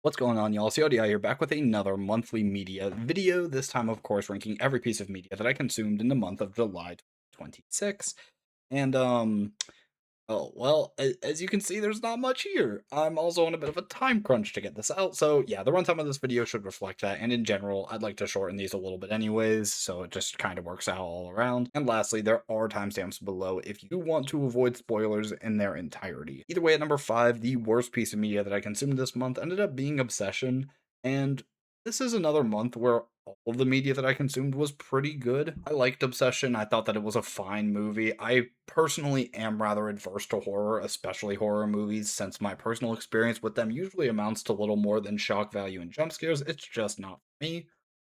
What's going on, y'all? CODI here, back with another monthly media video. This time, of course, ranking every piece of media that I consumed in the month of July 2026. And Oh, well, as you can see, there's not much here. I'm also on a bit of a time crunch to get this out, so yeah, the runtime of this video should reflect that, and in general, I'd like to shorten these a little bit anyways, so it just kind of works out all around. And lastly, there are timestamps below if you want to avoid spoilers in their entirety. Either way, at number 5, the worst piece of media that I consumed this month ended up being Obsession, and this is another month where all of the media that I consumed was pretty good. I liked Obsession. I thought that it was a fine movie. I personally am rather adverse to horror, especially horror movies, since my personal experience with them usually amounts to little more than shock value and jump scares. It's just not for me.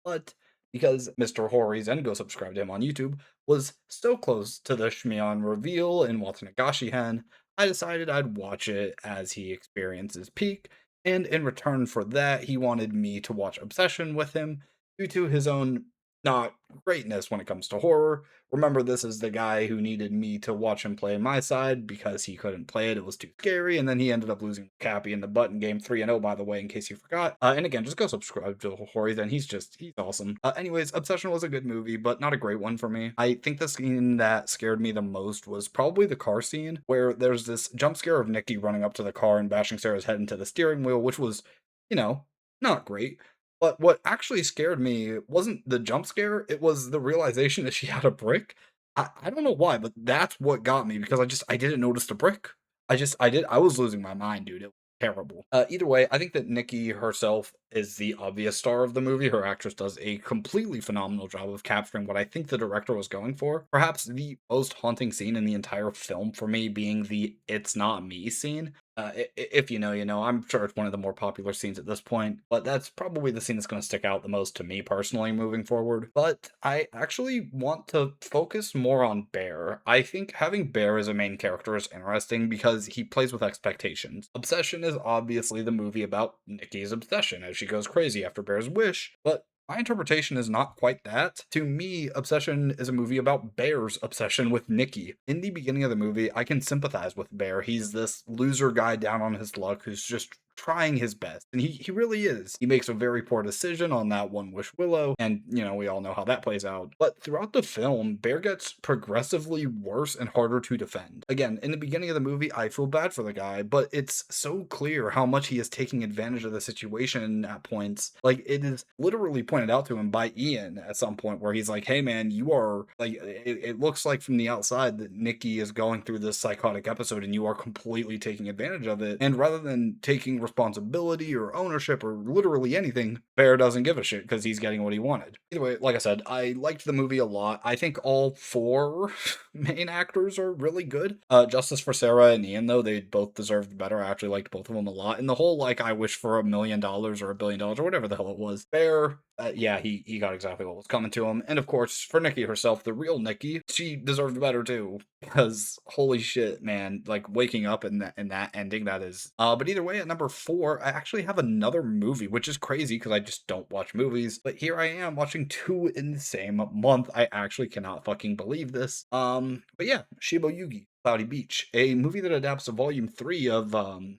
But because Mr. Horries, and go subscribe to him on YouTube, was so close to the Shmion reveal in Watanagashi Hen, I decided I'd watch it as he experiences peak, and in return for that, he wanted me to watch Obsession with him due to his own not greatness when it comes to horror. Remember, this is the guy who needed me to watch him play my side because he couldn't play it, it was too scary, and then he ended up losing Cappy in the button game 3-0, by the way, in case you forgot. And again, just go subscribe to Hori, then he's awesome. Anyways, Obsession was a good movie, but not a great one for me. I think the scene that scared me the most was probably the car scene, where there's this jump scare of Nikki running up to the car and bashing Sarah's head into the steering wheel, which was, you know, not great. But what actually scared me wasn't the jump scare, it was the realization that she had a brick. I don't know why, but that's what got me because I didn't notice the brick. I was losing my mind, dude. It was terrible. Either way, I think that Nikki herself is the obvious star of the movie. Her actress does a completely phenomenal job of capturing what I think the director was going for. Perhaps the most haunting scene in the entire film for me being the "It's not me" scene. If you know, you know. I'm sure it's one of the more popular scenes at this point, but that's probably the scene that's going to stick out the most to me personally moving forward. But I actually want to focus more on Bear. I think having Bear as a main character is interesting because he plays with expectations. Obsession is obviously the movie about Nikki's obsession as she goes crazy after Bear's wish, but my interpretation is not quite that. To me, Obsession is a movie about Bear's obsession with Nikki. In the beginning of the movie, I can sympathize with Bear. He's this loser guy down on his luck who's just trying his best. And he really is. He makes a very poor decision on that one wish Willow, and we all know how that plays out. But throughout the film, Bear gets progressively worse and harder to defend. Again, in the beginning of the movie, I feel bad for the guy, but it's so clear how much he is taking advantage of the situation at points. Like, it is literally pointed out to him by Ian at some point where he's like, hey man, you are like, it looks like from the outside that Nikki is going through this psychotic episode and you are completely taking advantage of it. And rather than taking responsibility or ownership or literally anything, Bear doesn't give a shit because he's getting what he wanted. Either way, like I said, I liked the movie a lot. I think all four main actors are really good. Justice for Sarah and Ian, though, they both deserved better. I actually liked both of them a lot. And the whole, like, I wish for $1 million or $1 billion or whatever the hell it was. Bear, yeah, he got exactly what was coming to him. And of course, for Nikki herself, the real Nikki, she deserved better too. Because holy shit, man, like waking up in that ending, that is. But either way, at number 4, I actually have another movie, which is crazy because I just don't watch movies. But here I am watching two in the same month. I actually cannot fucking believe this. But yeah, Shibo Yugi, Cloudy Beach, a movie that adapts to volume 3 of Shibo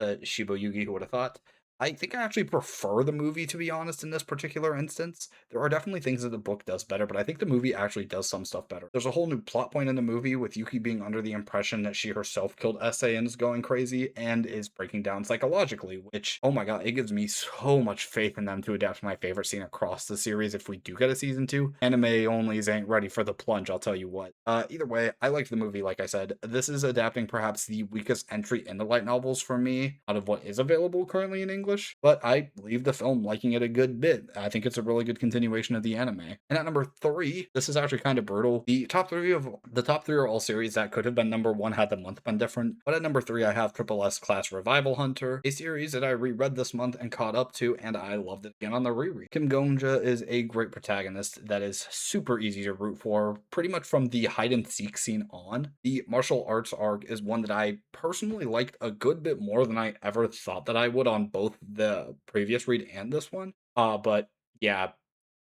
Yugi, who would have thought? I think I actually prefer the movie, to be honest, in this particular instance. There are definitely things that the book does better, but I think the movie actually does some stuff better. There's a whole new plot point in the movie with Yuki being under the impression that she herself killed Essay and is going crazy and is breaking down psychologically, which, oh my god, it gives me so much faith in them to adapt my favorite scene across the series if we do get a season 2. Anime onlys ain't ready for the plunge, I'll tell you what. Either way, I liked the movie, like I said. This is adapting perhaps the weakest entry in the light novels for me out of what is available currently in English, but I leave the film liking it a good bit. I think it's a really good continuation of the anime. And at number 3, this is actually kind of brutal. The top three are all series that could have been number 1 had the month been different. But at number 3, I have Triple S Class Revival Hunter, a series that I reread this month and caught up to, and I loved it again on the reread. Kim Gonja is a great protagonist that is super easy to root for, pretty much from the hide and seek scene on. The martial arts arc is one that I personally liked a good bit more than I ever thought that I would on both the previous read and this one. But yeah,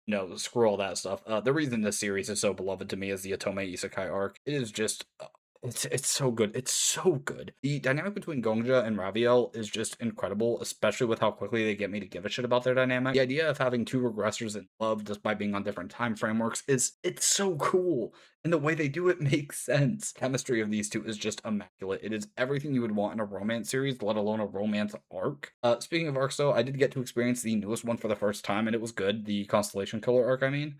no, screw all that stuff. The reason this series is so beloved to me is the Otome Isekai arc. It is just It's so good. It's so good. The dynamic between Gongja and Raviel is just incredible, especially with how quickly they get me to give a shit about their dynamic. The idea of having two regressors in love despite being on different time frameworks is it's so cool. And the way they do it makes sense. Chemistry of these two is just immaculate. It is everything you would want in a romance series, let alone a romance arc. Speaking of arcs though, I did get to experience the newest one for the first time and it was good. The Constellation Killer arc, I mean.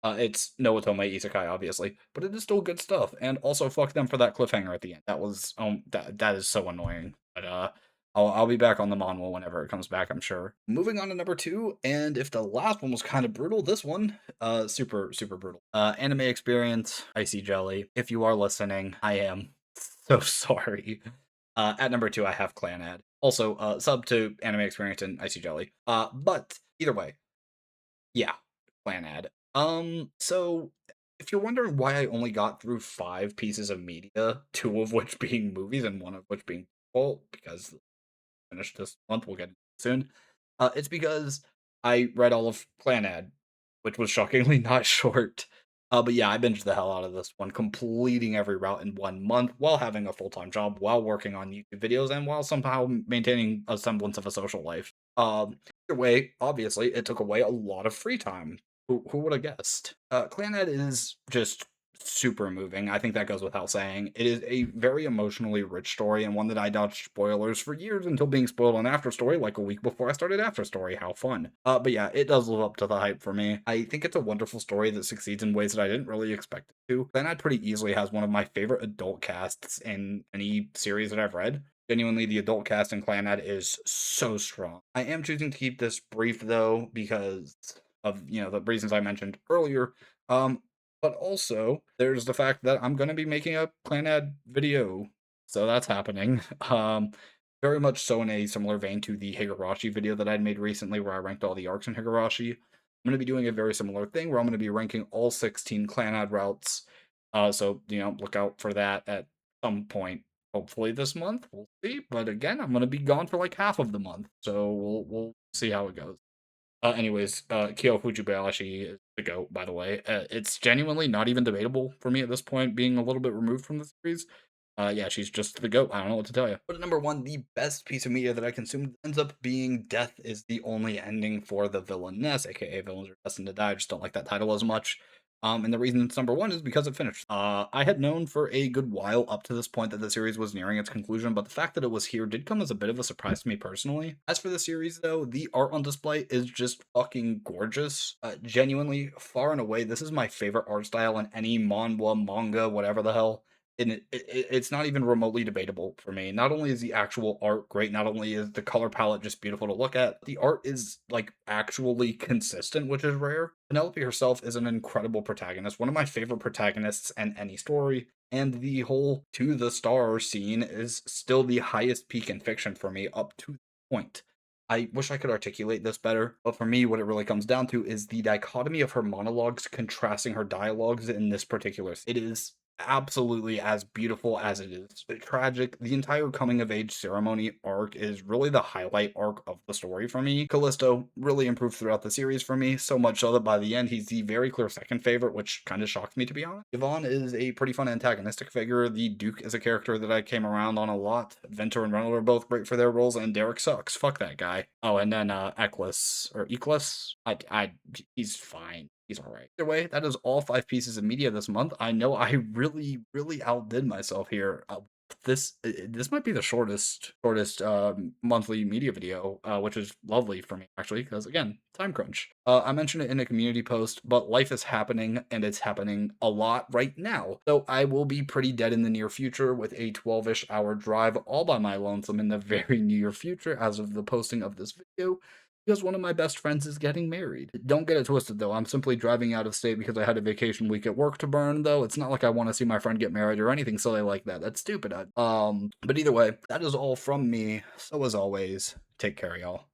It's no Otome Isekai, obviously, but it is still good stuff. And also, fuck them for that cliffhanger at the end. That was that is so annoying. But I'll be back on the manhwa whenever it comes back, I'm sure. Moving on to number two, and if the last one was kind of brutal, this one, super brutal. Anime Experience, Icy Jelly. If you are listening, I am so sorry. At number two, I have Clanad. Also, sub to Anime Experience and Icy Jelly. But either way, yeah, Clanad. So if you're wondering why I only got through 5 pieces of media, 2 of which being movies and 1 of which being well, because finished this month, we'll get into it soon. It's because I read all of Clanad, which was shockingly not short. But yeah, I binged the hell out of this one, completing every route in 1 month while having a full-time job, while working on YouTube videos, and while somehow maintaining a semblance of a social life. Either way, obviously, it took away a lot of free time. Who would have guessed? Clanhead is just super moving. I think that goes without saying. It is a very emotionally rich story and one that I dodged spoilers for years until being spoiled on After Story like a week before I started After Story. How fun. But yeah, it does live up to the hype for me. I think it's a wonderful story that succeeds in ways that I didn't really expect it to. Clanhead pretty easily has one of my favorite adult casts in any series that I've read. Genuinely, the adult cast in Clanad is so strong. I am choosing to keep this brief though because of the reasons I mentioned earlier. Um, but also there's the fact that I'm gonna be making a Clanad video, so that's happening. Very much so in a similar vein to the Higurashi video that I'd made recently, where I ranked all the arcs in Higurashi. I'm gonna be doing a very similar thing where I'm gonna be ranking all 16 Clanad routes. So look out for that at some point. Hopefully this month, we'll see. But again, I'm gonna be gone for like half of the month, so we'll see how it goes. Anyways, Kyo Fujibayashi is the GOAT, by the way. It's genuinely not even debatable for me at this point, being a little bit removed from the series. Yeah, she's just the GOAT. I don't know what to tell you. But at number one, the best piece of media that I consumed ends up being Death is the Only Ending for the Villainess, aka Villains Are Destined to Die. I just don't like that title as much. And the reason it's number one is because it finished. I had known for a good while up to this point that the series was nearing its conclusion, but the fact that it was here did come as a bit of a surprise to me personally. As for the series, though, the art on display is just fucking gorgeous. Genuinely, far and away, this is my favorite art style in any manhwa, manga, whatever the hell. And it's not even remotely debatable for me. Not only is the actual art great, not only is the color palette just beautiful to look at, the art is like actually consistent, which is rare. Penelope herself is an incredible protagonist, one of my favorite protagonists in any story, and the whole to the star scene is still the highest peak in fiction for me up to the point. I wish I could articulate this better, but for me, what it really comes down to is the dichotomy of her monologues contrasting her dialogues in this particular. It is absolutely as beautiful as it is tragic. The entire coming of age ceremony arc is really the highlight arc of the story for me. Callisto really improved throughout the series for me, so much so that by the end he's the very clear second favorite, which kind of shocked me to be honest. Yvonne is a pretty fun antagonistic figure. The Duke is a character that I came around on a lot. Venter and Reynolds are both great for their roles, and Derek sucks. Fuck that guy. Oh, and then Eklis, he's fine. He's all right. Either way, that is all 5 pieces of media this month. I know I really outdid myself here. This might be the shortest monthly media video, which is lovely for me actually, because again, time crunch. I mentioned it in a community post, but life is happening and it's happening a lot right now. So I will be pretty dead in the near future with a 12-ish hour drive all by my lonesome in the very near future as of the posting of this video, because one of my best friends is getting married. Don't get it twisted though, I'm simply driving out of state because I had a vacation week at work to burn though. It's not like I want to see my friend get married or anything silly like that. That's stupid. But either way, that is all from me. So as always, take care, y'all.